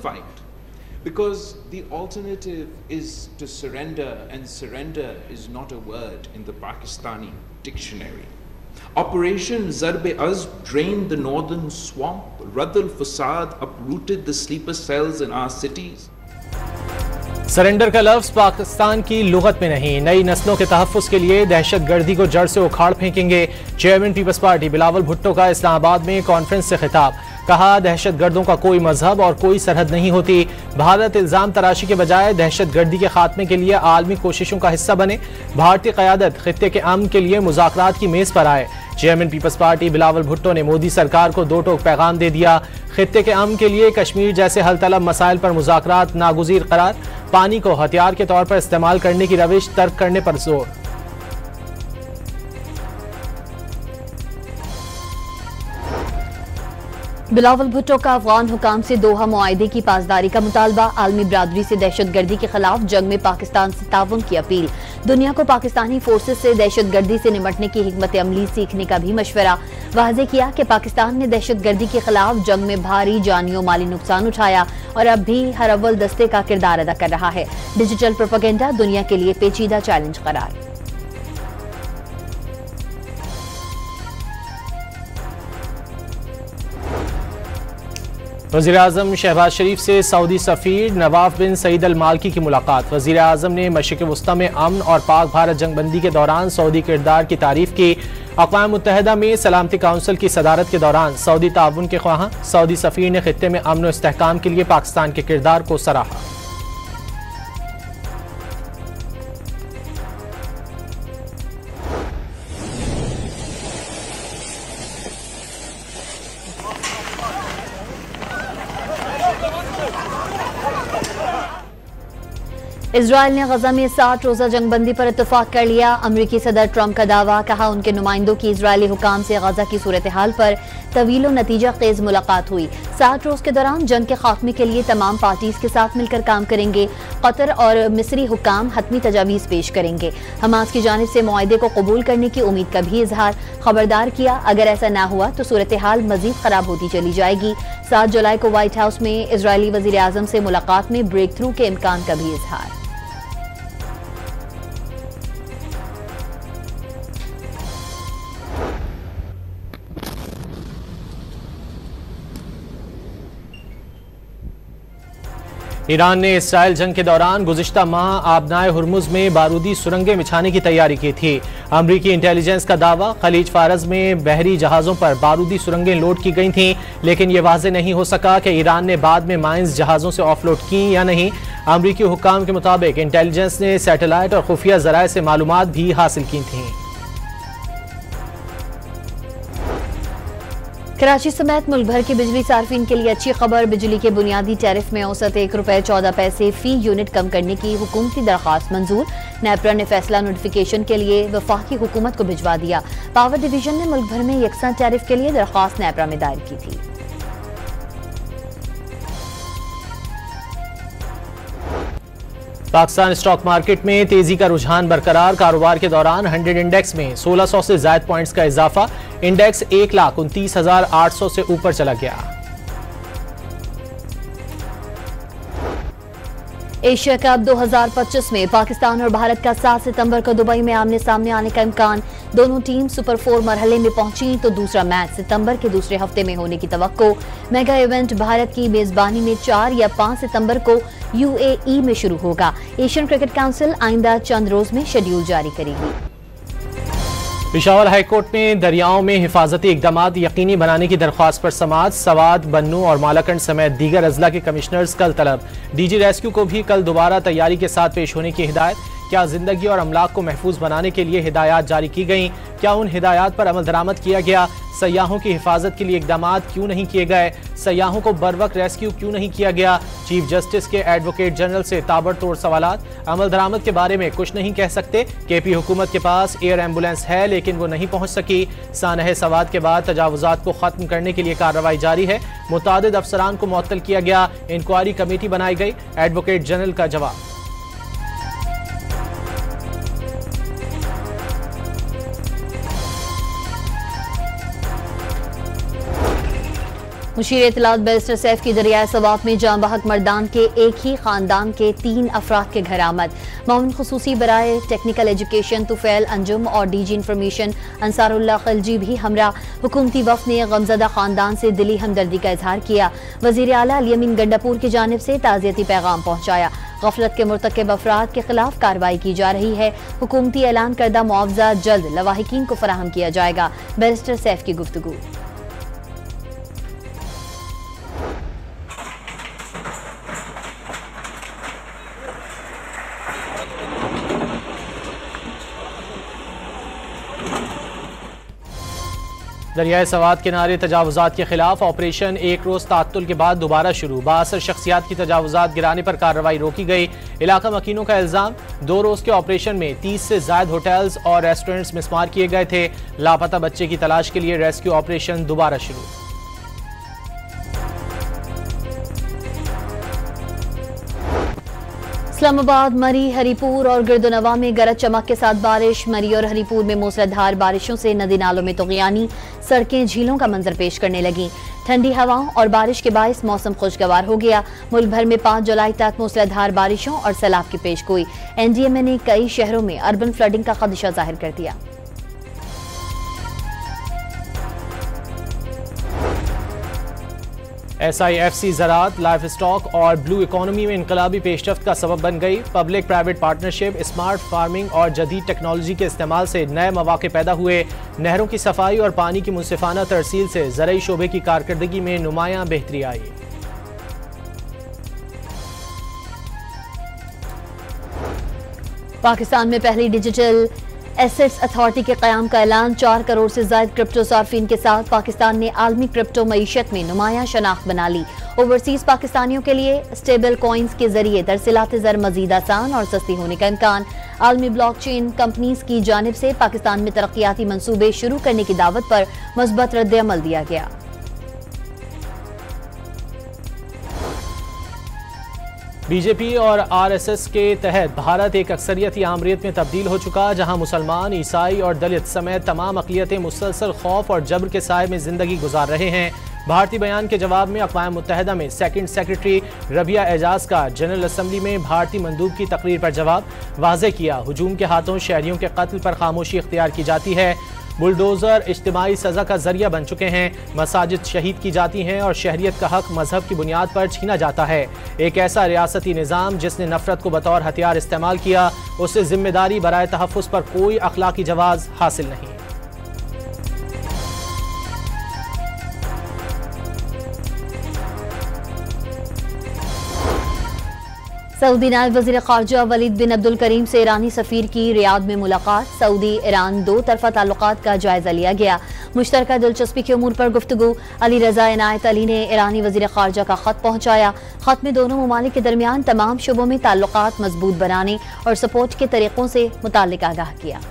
fight, because the alternative is to surrender, and surrender is not a word in the Pakistani dictionary. Operation Zarb-e-Azb drained the northern swamp. Radd al-Fasad uprooted the sleeper cells in our cities. Surrender का लफ्ज पाकिस्तान की लुगत में नहीं, नई नस्लों के तहफ़्फ़ुज़ के लिए दहशत गर्दी को जड़ से उखाड़ फेंकेंगे। Chairman peoples party Bilawal Bhutto का इस्लामाबाद में कॉन्फ्रेंस से खिताब, कहा दहशत गर्दों का कोई मजहब और कोई सरहद नहीं होती। भारत इल्ज़ाम तराशी के बजाय दहशत गर्दी के खात्मे के लिए आलमी कोशिशों का हिस्सा बने। भारतीय क़यादत खित्ते के अमन के लिए मुज़ाकरात की मेज़ पर आए। Chairman peoples party Bilawal Bhutto ने मोदी सरकार को दो टोक पैगाम दे दिया। खित्ते के अमन के लिए कश्मीर जैसे हल तलब मसाइल पर मुज़ाकरात नागुज़ीर करार। पानी को हथियार के तौर पर इस्तेमाल करने की रविश तर्क करने पर जोर। बिलावल भुट्टो का अफगान हुकाम से दोहा मुआहदे की पासदारी का मुतालबा। आलमी बरादरी से दहशत गर्दी के खिलाफ जंग में पाकिस्तान से ताउन की अपील। दुनिया को पाकिस्तानी फोर्सेस से दहशत गर्दी से निपटने की हिकमत अमली सीखने का भी मशवरा। वाज़ेह किया कि पाकिस्तान ने दहशत गर्दी के खिलाफ जंग में भारी जानी और माली नुकसान उठाया और अब भी हर अव्वल दस्ते का किरदार अदा कर रहा है। डिजिटल प्रोपेगेंडा दुनिया के लिए पेचीदा चैलेंज करार। वज़ीर आज़म शहबाज शरीफ से सऊदी सफ़ीर नवाफ बिन सईद अल मालकी की मुलाकात। वज़ीर आज़म ने मशरिक़ वस्ता में अमन और पाक भारत जंगबंदी के दौरान सऊदी किरदार की तारीफ की। अक़वाम मुत्तहिदा में सलामती काउंसिल की सदारत के दौरान सऊदी ताउन के ख्वाहां सऊदी सफ़ीर ने खित्ते में अमन और इस्तेहकाम के लिए पाकिस्तान के किरदार को सराहा। इजराइल ने गजा में 60 रोजा जंगबंदी पर इत्तफाक कर लिया। अमरीकी सदर ट्रंप का दावा, कहा उनके नुमाइंदों की इजरायली हुकाम से गजा की सूरत हाल पर तवील और नतीजा खेज मुलाकात हुई। 60 रोज के दौरान जंग के खात्मे के लिए तमाम पार्टीज के साथ मिलकर काम करेंगे। कतर और मिस्री हुकाम हतमी तजावीज़ पेश करेंगे। हमास की जानिब से मुआहदे को कबूल करने की उम्मीद का भी इजहार। खबरदार किया, अगर ऐसा ना हुआ तो सूरत हाल मजीद खराब होती चली जाएगी। 7 जुलाई को व्हाइट हाउस में इजरायली वजीर आजम से मुलाकात में ब्रेक थ्रू के इम्कान का भी इजहार। ईरान ने इसराइल जंग के दौरान गुज़िश्ता माह आबनाए हुर्मुज में बारूदी सुरंगें बिछाने की तैयारी की थी। अमरीकी इंटेलिजेंस का दावा, खलीज फारज में बहरी जहाज़ों पर बारूदी सुरंगें लोड की गई थीं, लेकिन यह वाज़ेह नहीं हो सका कि ईरान ने बाद में माइंस जहाज़ों से ऑफलोड की या नहीं। अमरीकी हुक्काम के मुताबिक इंटेलिजेंस ने सैटेलाइट और खुफिया ज़राए से मालूमात भी हासिल की थीं। कराची समेत मुल्क भर के बिजली सार्फिन के लिए अच्छी खबर। बिजली के बुनियादी टैरिफ में औसत ₹1.14 फी यूनिट कम करने की हुकूमती दरख्वास्त मंजूर। नेपरा ने फैसला नोटिफिकेशन के लिए वफाकी हुकूमत को भिजवा दिया। पावर डिवीजन ने मुल्क भर में यकसा टैरिफ के लिए दरख्वास्त नेपरा में दायर की थी। पाकिस्तान स्टॉक मार्केट में तेजी का रुझान बरकरार। कारोबार के दौरान 100 इंडेक्स में 1600 से ज्यादा पॉइंट्स का इजाफा। इंडेक्स 1,29,800 से ऊपर चला गया। एशिया कप 2025 में पाकिस्तान और भारत का 7 सितंबर को दुबई में आमने सामने आने का इम्कान। दोनों टीम सुपर 4 मरहले में पहुंची तो दूसरा मैच सितंबर के दूसरे हफ्ते में होने की तवक्को। मेगा इवेंट भारत की मेजबानी में 4 या 5 सितंबर को यूएई में शुरू होगा। एशियन क्रिकेट काउंसिल आइंदा चंद रोज में शेड्यूल जारी करेगी। पेशावर हाईकोर्ट में दरियाओं में हिफाजती इकदामात यकीनी बनाने की दरख्वास्त पर समाअत। सवात, बन्नू और मालाकंड समेत दीगर अजला के कमिश्नर्स कल तलब। डीजी रेस्क्यू को भी कल दोबारा तैयारी के साथ पेश होने की हिदायत। क्या जिंदगी और अमलाक को महफूज बनाने के लिए हिदायत जारी की गई? क्या उन हिदायत पर अमल दरामद किया गया? सयाहों की हिफाजत के लिए इकदामात क्यों नहीं किए गए? सयाहों को बरवक्त रेस्क्यू क्यों नहीं किया गया? चीफ जस्टिस के एडवोकेट जनरल से ताबड़तोड़ सवालात। अमल दरामद के बारे में कुछ नहीं कह सकते। केपी हुकूमत के पास एयर एम्बुलेंस है लेकिन वो नहीं पहुंच सकी। सानह सवात के बाद तजावुजात को खत्म करने के लिए कार्रवाई जारी है। मुतादिद अफसरान को मुअत्तल किया गया। इंक्वायरी कमेटी बनाई गई। एडवोकेट जनरल का जवाब। मुशीर इत्तलात बैरिस्टर सैफ की दरियाए सवात में जाँ बहक मर्दान के एक ही खानदान के 3 अफराद के घर आमद। मामून खुसूसी बराए टेक्निकल एजुकेशन तुफैल अंजुम और डीजी इंफॉर्मेशन अंसारुल्लाह खिलजी भी हमरा। हुकूमती वफ़द ने गमज़दा खानदान से दिली हमदर्दी का इजहार किया। वज़ीर आला अली अमीन गंडापुर की जानिब से ताज़ियती पैगाम पहुँचाया। गफलत के मुर्तकिब अफराद के खिलाफ कार्रवाई की जा रही है। हुकूमती ऐलान करदा मुआवजा जल्द लवाहिकीन को फराहम किया जाएगा। बैरिस्टर सैफ की गुफ्तगू। दरियाए सवात किनारे तजावुजात के खिलाफ ऑपरेशन एक रोज तात्तुल के बाद दोबारा शुरू। 62 शख्सियात की तजावुजात गिराने पर कार्रवाई रोकी गई। इलाका मकीनों का इल्जाम 2 रोज के ऑपरेशन में 30 से ज्यादा होटल्स और रेस्टोरेंट्स मिसमार किए गए थे। लापता बच्चे की तलाश के लिए रेस्क्यू ऑपरेशन दोबारा शुरू। इस्लामाबाद, मरी, हरीपुर और गिरदोनवा में गरज चमक के साथ बारिश। मरी और हरीपुर में मूसलाधार बारिशों से नदी नालों में तुग़यानी, सड़कें झीलों का मंजर पेश करने लगी। ठंडी हवाओं और बारिश के बायस मौसम खुशगवार हो गया। मुल्क भर में 5 जुलाई तक मूसलाधार बारिशों और सैलाब की पेशगोई। NDMA ने कई शहरों में अर्बन फ्लडिंग का खदशा जाहिर कर दिया। SIFC ज़राअत, लाइफ स्टॉक और ब्लू इकोनॉमी में इनकलाबी पेशरफ्त का सबब बन गई। Public private partnership, smart farming और जदीद टेक्नोलॉजी के इस्तेमाल से नए मौके पैदा हुए। नहरों की सफाई और पानी की मुनसिफाना तरसील से ज़रई शोबे की कारकर्दगी में नुमायां बेहतरी आई। पाकिस्तान में पहली डिजिटल एसेट्स अथॉरिटी के क़याम का ऐलान। 4 करोड़ से ज़ायद क्रिप्टो सार्फिन के साथ पाकिस्तान ने आलमी क्रिप्टो मईशत में नुमायां शनाख्त बना ली। ओवरसीज पाकिस्तानियों के लिए स्टेबल कॉइन्स के जरिए तरसीलात ज़र मजीद आसान और सस्ती होने का इम्कान। आलमी ब्लॉकचेन कंपनीज की जानिब से पाकिस्तान में तरक्याती मंसूबे शुरू करने की दावत पर मुस्बत रद्द-ए-अमल दिया गया। BJP और RSS के तहत भारत एक अक्सरियती आमरीत में तब्दील हो चुका, जहां मुसलमान, ईसाई और दलित समेत तमाम अक़लियतें मुसलसल खौफ और जबर के साए में जिंदगी गुजार रहे हैं। भारतीय बयान के जवाब में अक़वाम मुत्तहिदा में सेकंड सेक्रेटरी रबिया एजाज का जनरल असम्बली में भारतीय मंदूब की तकरीर पर जवाब वाज़ेह किया। हुजूम के हाथों शहरियों के कत्ल पर खामोशी इख्तियार की जाती है। बुलडोजर इज्तिमाई सज़ा का जरिया बन चुके हैं। मसाजिद शहीद की जाती हैं और शहरियत का हक मजहब की बुनियाद पर छीना जाता है। एक ऐसा रियासती निज़ाम जिसने नफरत को बतौर हथियार इस्तेमाल किया, उससे जिम्मेदारी बराए तहफ़्फ़ुज़ पर कोई अखलाकी जवाज़ हासिल नहीं। सऊदी नायब वज़ीर ख़ारजा वलीद बिन अब्दुल करीम से ईरानी सफ़ीर की रियाद में मुलाकात। सऊदी ईरान 2 तरफ़ा ताल्लुकात का जायजा लिया गया। मुश्तरका दिलचस्पी के उमूर पर गुफ्तगू। अली रज़ा इनायत अली ने ईरानी वज़ीर ख़ारजा का ख़त पहुँचाया। ख़त में दोनों ममालिक के दरमियान तमाम शोबों में ताल्लुकात मजबूत बनाने और सपोर्ट के तरीक़ों से मुताल्लिक़ आगाह किया।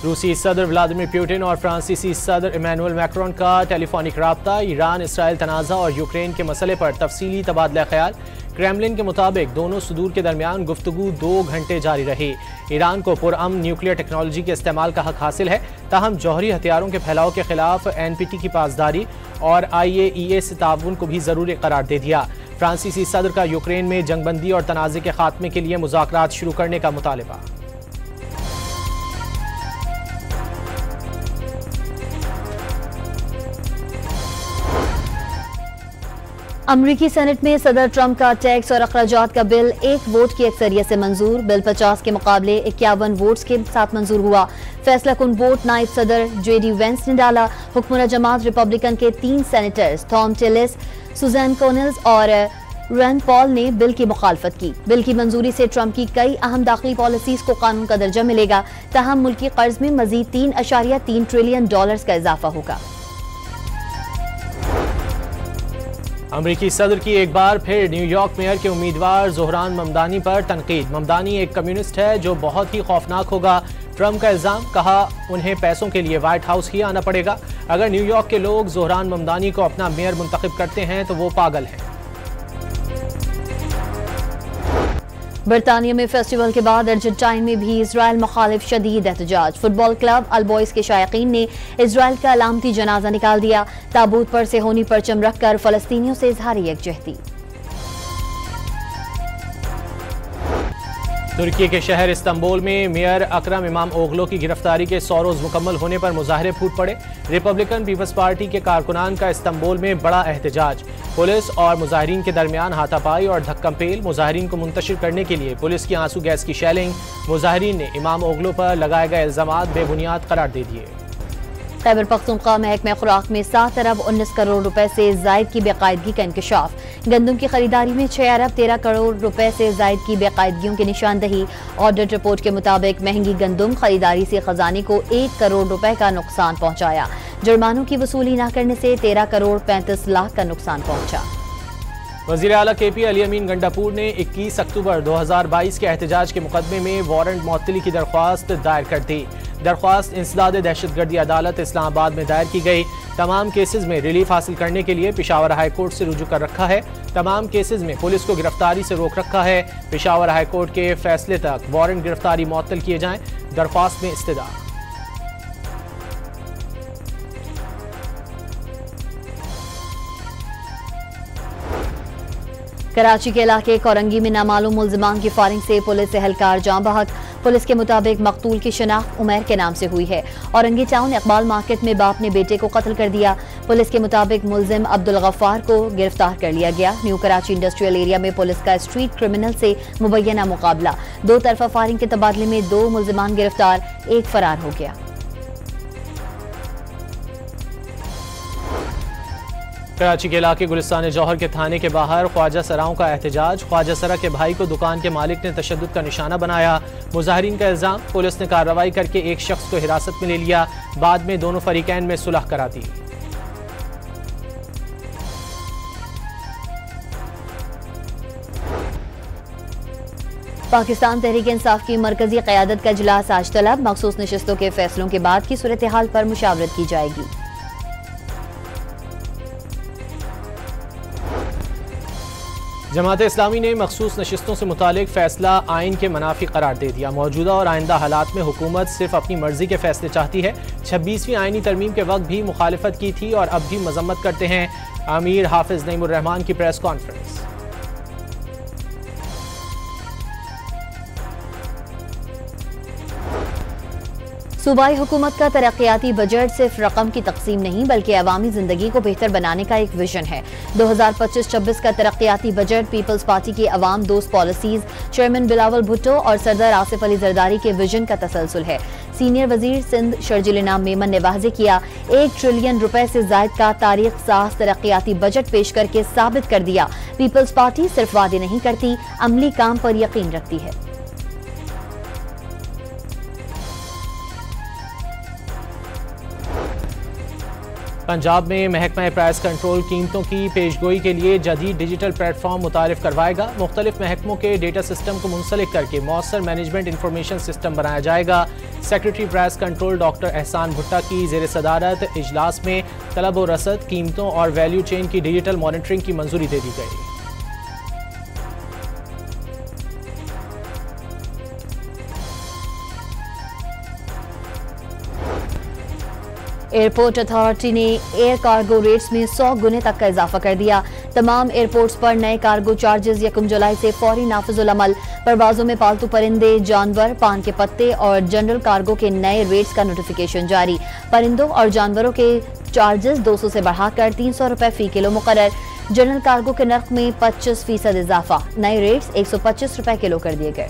रूसी सदर व्लादिमीर पुतिन और फ्रांसीसी सदर इमैनुअल मैक्रोन का टेलीफोनिक राब्ता। ईरान इसराइल तनाज़ा और यूक्रेन के मसले पर तफसीली तबादला ख्याल। क्रेमलिन के मुताबिक दोनों सदूर के दरमियान गुफ्तगू 2 घंटे जारी रही। ईरान को पुरअमन न्यूक्लियर टेक्नोलॉजी के इस्तेमाल का हक हासिल है, ताहम जौहरी हथियारों के फैलाव के खिलाफ NPT की पासदारी और IAEA से ताउन को भी ज़रूरी करार दे दिया। फ्रांसीसी सदर का यूक्रेन में जंगबंदी और तनाज़े के खात्मे के लिए मुज़ाकरात शुरू करने का मुतालबा। अमरीकी सेनेट में सदर ट्रंप का टैक्स और अखराजात का बिल 1 वोट की अक्सरियत से मंजूर। बिल 50 के मुकाबले 51 वोट्स के साथ मंजूर हुआ। फैसला कुन वोट नायब सदर JD वेंस ने डाला। हुक्मरान जमात रिपब्लिकन के 3 सेनेटर्स थॉम टिलिस, सुजैन कोनिल्स और रैंड पॉल ने बिल की मुखालफत की। बिल की मंजूरी से ट्रंप की कई अहम दाखिली पॉलिसीज को कानून का दर्जा मिलेगा। ताहम मुल्की कर्ज में मजीद $3.3 ट्रिलियन का इजाफा होगा। अमरीकी सदर की एक बार फिर न्यूयॉर्क मेयर के उम्मीदवार ज़ोहरान ममदानी पर तनकीद। ममदानी एक कम्युनिस्ट है जो बहुत ही खौफनाक होगा। ट्रंप का इल्ज़ाम, कहा उन्हें पैसों के लिए व्हाइट हाउस ही आना पड़ेगा। अगर न्यूयॉर्क के लोग ज़ोहरान ममदानी को अपना मेयर मुंतखब करते हैं तो वो पागल हैं। बरतानिया में फेस्टिवल के बाद अर्जेंटाइन में भी इसराइल मुखालिफ शदीद एहतजाज। फुटबॉल क्लब अलबॉयज के शायकीन ने इसराइल का अलामती जनाजा निकाल दिया। ताबूत पर सेहोनी परचम रखकर फलस्तीनियों से इजहार यकजहती। तुर्की के शहर इस्तांबुल में मेयर अकरम इमाम ओगलो की गिरफ्तारी के 100 रोज मुकम्मल होने पर मुजाहरे फूट पड़े। रिपब्लिकन पीपल्स पार्टी के कारकुनान का इस्तांबुल में बड़ा एहतजाज। पुलिस और मुजाहिरीन के दरमियान हाथापाई और धक्कमपेल। मुजाहिरीन को मुंतशिर करने के लिए पुलिस की आंसू गैस की शेलिंग। मुजाहिरीन ने इमाम ओगलो पर लगाए गए इल्जामात बेबुनियाद करार दे दिए। खैबर पख्तूनख्वा महकमा खुराक में 7 अरब 19 करोड़ रुपए से जायद की बेकायदगी का इंकशाफ। गंदम की खरीदारी में 6 अरब 13 करोड़ रुपए से जायद की बेकायदगियों की निशानदही। ऑडिट रिपोर्ट के मुताबिक महंगी गंदम खरीदारी से खजाने को 1 करोड़ रुपए का नुकसान पहुंचाया। जुर्मानों की वसूली न करने से 13 करोड़ 35 लाख का नुकसान पहुंचा। वज़ीर आला KP अली अमीन गंडापुर ने 21 अक्टूबर 2022 के एहतजाज के मुकदमे में वारंट मुअत्तली की दरख्वास्त दायर कर दी। दरख्वास्त इंसदाद दहशतगर्दी अदालत इस्लामाबाद में दायर की गई। तमाम केसेस में रिलीफ हासिल करने के लिए पेशावर हाई कोर्ट से रुजू कर रखा है। तमाम केसेस में पुलिस को गिरफ्तारी से रोक रखा है। पेशावर हाई कोर्ट के फैसले तक वारंट गिरफ्तारी मुअत्तल किए जाएं। दरख्वास्त में इस्तदा। कराची के इलाके कोरंगी में नामालूम मुल्जिमान की फायरिंग से पुलिस एहलकार जाँ बहक। पुलिस के मुताबिक मकतूल की शनाख्त उमैर के नाम से हुई है। औरंगी टाउन इकबाल मार्केट में बाप ने बेटे को कत्ल कर दिया। पुलिस के मुताबिक मुल्जिम अब्दुल गफ्फार को गिरफ्तार कर लिया गया। न्यू कराची इंडस्ट्रियल एरिया में पुलिस का स्ट्रीट क्रिमिनल से मुबैना मुकाबला। 2 तरफा फायरिंग के तबादले में 2 मुल्जिमान गिरफ्तार, 1 फरार हो गया। कराची के इलाके गुलिस्तान जौहर के थाने के बाहर ख्वाजा सराओं का एहतजाज। ख्वाजा सरा के भाई को दुकान के मालिक ने तशद्दुद का निशाना बनाया। मुजाहिरीन का इल्जाम, पुलिस ने कार्रवाई करके एक शख्स को हिरासत में ले लिया। बाद में दोनों फरीकैन में सुलह करा दी। पाकिस्तान तहरीक इंसाफ की मरकजी क़यादत का इजलास आज तलब। मखसूस नशिस्तों के फैसलों के बाद की सूरत हाल पर मुशावरत की जाएगी। जमात इस्लामी ने मखसूस नशिस्तों से मुतालिक फैसला आइन के मनाफी करार दे दिया। मौजूदा और आइंदा हालात में हुकूमत सिर्फ अपनी मर्जी के फैसले चाहती है। 26वीं आइनी तरमीम के वक्त भी मुखालिफत की थी और अब भी मजम्मत करते हैं। अमीर हाफिज नईमुर रहमान की प्रेस कॉन्फ्रेंस। सूबाई हुकूमत का तरक्याती बजट सिर्फ रकम की तकसीम नहीं बल्कि अवामी जिंदगी को बेहतर बनाने का एक विजन है। 2025-26 का तरक्याती बजट पीपल्स पार्टी की अवाम दोस्त पॉलिसीज, चेयरमैन बिलावल भुट्टो और सरदार आसिफ अली जरदारी के विजन का तसलसल है। सीनियर वजीर सिंध शर्जिल इनाम मेमन ने वाज़ेह किया, 1 ट्रिलियन रुपए से जायद का तारीख साज तरक्याती बजट पेश करके साबित कर दिया, पीपल्स पार्टी सिर्फ वादे नहीं करती, अमली काम पर यकीन रखती है। पंजाब में महकमा प्राइस कंट्रोल कीमतों की पेशगोई के लिए जदीद डिजिटल प्लेटफॉर्म मुतारिफ करवाएगा। मुख्तलिफ महकमों के डेटा सिस्टम को मुंसलिक करके मौसर मैनेजमेंट इंफॉर्मेशन सिस्टम बनाया जाएगा। सेक्रेटरी प्राइस कंट्रोल डॉक्टर एहसान भुट्टा की ज़ेर सदारत इजलास में तलब व रसद, कीमतों और वैल्यू चेन की डिजिटल मॉनिटरिंग की मंजूरी दे दी गई। एयरपोर्ट अथॉरिटी ने एयर कार्गो रेट्स में 100 गुने तक का इजाफा कर दिया। तमाम एयरपोर्ट्स पर नए कार्गो चार्जेस 1 जुलाई से फौरी नाफिजुल अमल। परवाजों में पालतू परिंदे, जानवर, पान के पत्ते और जनरल कार्गो के नए रेट्स का नोटिफिकेशन जारी। परिंदों और जानवरों के चार्जेस 200 से बढ़ाकर 300 रुपए फी किलो मुकर्रर। जनरल कार्गो के नर्क में 25% इजाफा। नए रेट्स 125 रुपए किलो कर दिए गए।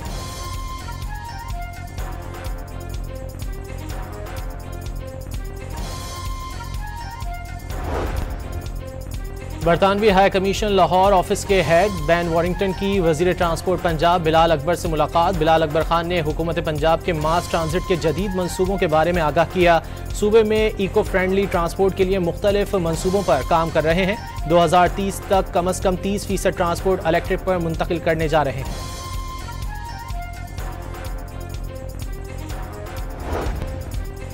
बरतानवी हाई कमीशन लाहौर ऑफिस के हेड बैन वारिंगटन की वजीर ट्रांसपोर्ट पंजाब बिलाल अकबर से मुलाकात। बिलाल अकबर खान ने हुकूमत पंजाब के मास ट्रांजिट के जदीद मनसूबों के बारे में आगाह किया। सूबे में इको फ्रेंडली ट्रांसपोर्ट के लिए मुख्तलिफ मनसूबों पर काम कर रहे हैं। 2030 तक कम अज़ कम 30% ट्रांसपोर्ट इलेक्ट्रिक पर मुंतकिल करने जा रहे हैं।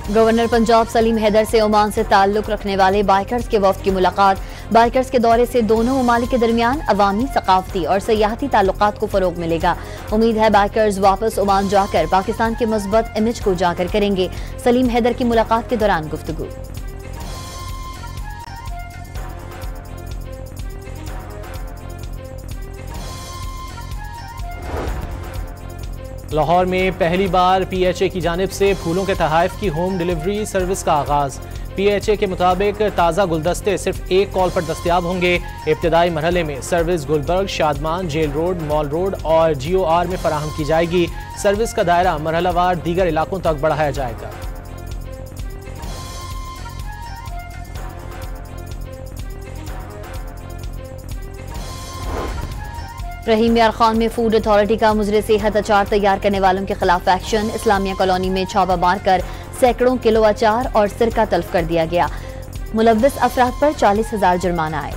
गवर्नर पंजाब सलीम हैदर से ओमान से ताल्लुक रखने वाले बाइकर्स के वफ्द की मुलाकात। बाइकर्स के दौरे से दोनों ममालिक के दरमियान अवामी, सकाफती और सयाहती ताल्लुकात को फरोग मिलेगा। उम्मीद है बाइकर्स वापस ओमान जाकर पाकिस्तान के मस्बत इमेज को उजागर करेंगे। सलीम हैदर की मुलाकात के दौरान गुफ्तगू। लाहौर में पहली बार PHA की जानिब से फूलों के तोहफे की होम डिलीवरी सर्विस का आगाज। PHA के मुताबिक ताज़ा गुलदस्ते सिर्फ एक कॉल पर दस्तयाब होंगे। इब्तदाई मरहले में service Gulberg, Shadman, jail road, mall road और GOR में फराहम की जाएगी। सर्विस का दायरा मरहलावार दीगर इलाकों तक बढ़ाया जाएगा। रहीम यार खान में फूड अथॉरिटी का मुजरे सेहत अचार तैयार करने वालों के खिलाफ एक्शन। इस्लामिया कॉलोनी में छापा मारकर सैकड़ों किलो अचार और सिरका तल्फ कर दिया गया। मुलव्विस अफराद पर 40,000 जुर्माना आए।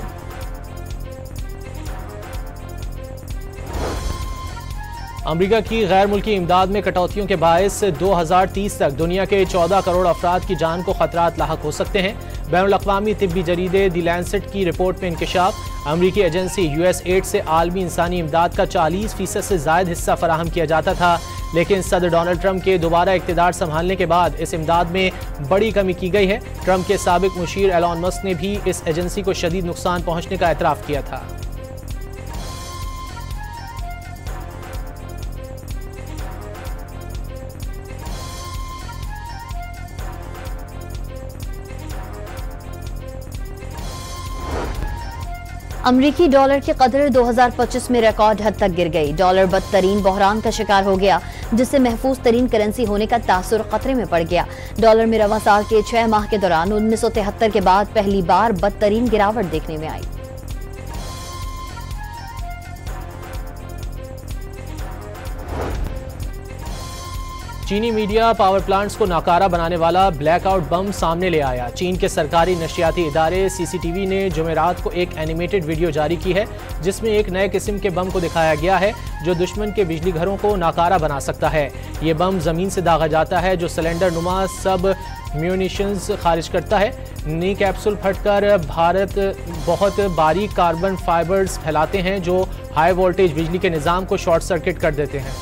अमरीका की गैर मुल्की इमदाद में कटौतियों के बायस 2030 तक दुनिया के 14 करोड़ अफराद की जान को खतरात लाहक हो सकते हैं। बैनुल-अक़वामी तिब्बी जरीदे दी लैंसेट की रिपोर्ट में इंकशाफ। अमरीकी एजेंसी USAID से आलमी इंसानी इमदाद का 40% से ज़ायद हिस्सा फराहम किया जाता था, लेकिन सदर डोनाल्ड ट्रंप के दोबारा इक़्तिदार संभालने के बाद इस इमदाद में बड़ी कमी की गई है। ट्रंप के साबिक मुशीर एलन मस्क ने भी इस एजेंसी को शदीद नुकसान पहुँचने का एतराफ़ किया था। अमरीकी डॉलर की कदर 2025 में रिकॉर्ड हद तक गिर गई। डॉलर बदतरीन बहरान का शिकार हो गया, जिससे महफूज तरीन करेंसी होने का तासुर खतरे में पड़ गया। डॉलर में रवां साल के 6 माह के दौरान 1973 के बाद पहली बार बदतरीन गिरावट देखने में आई। चीनी मीडिया पावर प्लांट्स को नाकारा बनाने वाला ब्लैकआउट बम सामने ले आया। चीन के सरकारी नशियाती इदारे CCTV ने जुमेरात को एक एनिमेटेड वीडियो जारी की है, जिसमें एक नए किस्म के बम को दिखाया गया है जो दुश्मन के बिजली घरों को नाकारा बना सकता है। ये बम जमीन से दागा जाता है, जो सिलेंडर नुमा सब म्यूनिशंस खारिज करता है। नई कैप्सूल फटकर भारत बहुत बारीक कार्बन फाइबर्स फैलाते हैं, जो हाई वोल्टेज बिजली के निज़ाम को शॉर्ट सर्किट कर देते हैं।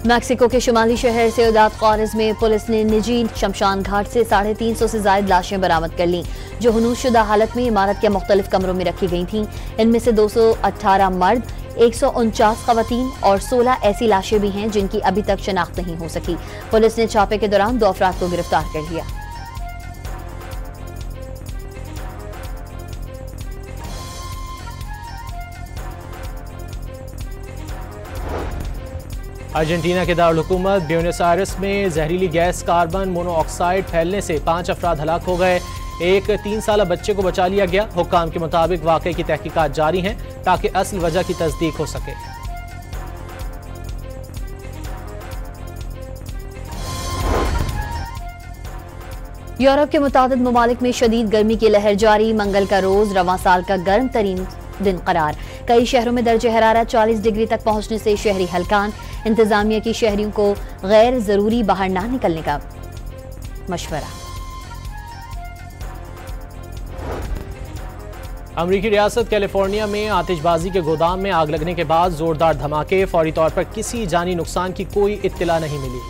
मैक्सिको के शुमाली शहर सिउदाद ख़्वारिज़ में पुलिस ने निजी शमशान घाट से 350 से ज़ायद लाशें बरामद कर लीं, जो हुनूशुदा हालत में इमारत के मुख्तलिफ कमरों में रखी गई थीं। इनमें से 218 मर्द, 149 ख़वातीन और 16 ऐसी लाशें भी हैं जिनकी अभी तक शनाख्त नहीं हो सकी। पुलिस ने छापे के दौरान 2 अफराद को गिरफ्तार कर लिया। अर्जेंटीना के दारुल हुकूमत ब्यूनस आयर्स में जहरीली गैस कार्बन मोनोऑक्साइड फैलने से 5 अफराद हलाक हो गए। एक 3 साला बच्चे को बचा लिया गया। हुक्काम के मुताबिक वाक़े की तहकीकात जारी हैं ताकि असल वजह की तस्दीक हो सके। यूरोप के मुतादिद ममालिक में शदीद गर्मी की लहर जारी। मंगल का रोज रवां साल का गर्म तरीन दिन करार। कई शहरों में दर्जे हरारत 40 डिग्री तक पहुंचने से शहरी हलकान। इंतजामिया की शहरियों को गैर जरूरी बाहर ना निकलने का मशवरा। अमरीकी रियासत कैलिफोर्निया में आतिशबाजी के गोदाम में आग लगने के बाद जोरदार धमाके। फौरी तौर पर किसी जानी नुकसान की कोई इत्तला नहीं मिली।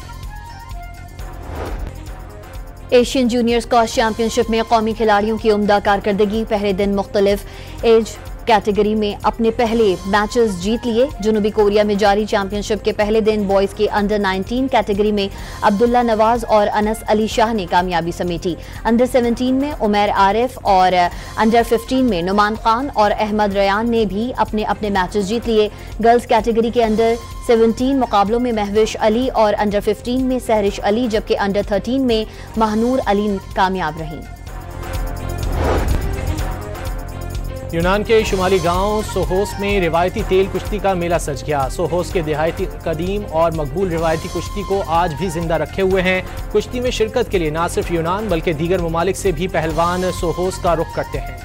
एशियन जूनियर स्क्वॉश चैंपियनशिप में कौमी खिलाड़ियों की उम्दा कारकर्दगी। पहले दिन मुख्तलिफ एज कैटेगरी में अपने पहले मैचेस जीत लिए। जनूबी कोरिया में जारी चैंपियनशिप के पहले दिन बॉयज के अंडर 19 कैटेगरी में अब्दुल्ला नवाज और अनस अली शाह ने कामयाबी समेटी। अंडर 17 में उमैर आरिफ और अंडर 15 में नुमान खान और अहमद रयान ने भी अपने अपने मैचेस जीत लिए। गर्ल्स कैटेगरी के अंडर 17 मुकाबलों में महविश अली और अंडर 15 में सहरिश अली, जबकि अंडर 13 में महनूर अली कामयाब रहीं। यूनान के शुमाली गांव सोहोस में रिवायती तेल कुश्ती का मेला सज गया। सोहोस के देहाती कदीम और मकबूल रिवायती कुश्ती को आज भी जिंदा रखे हुए हैं। कुश्ती में शिरकत के लिए न सिर्फ यूनान बल्कि दीगर ममालिक से भी पहलवान सोहोस का रुख करते हैं।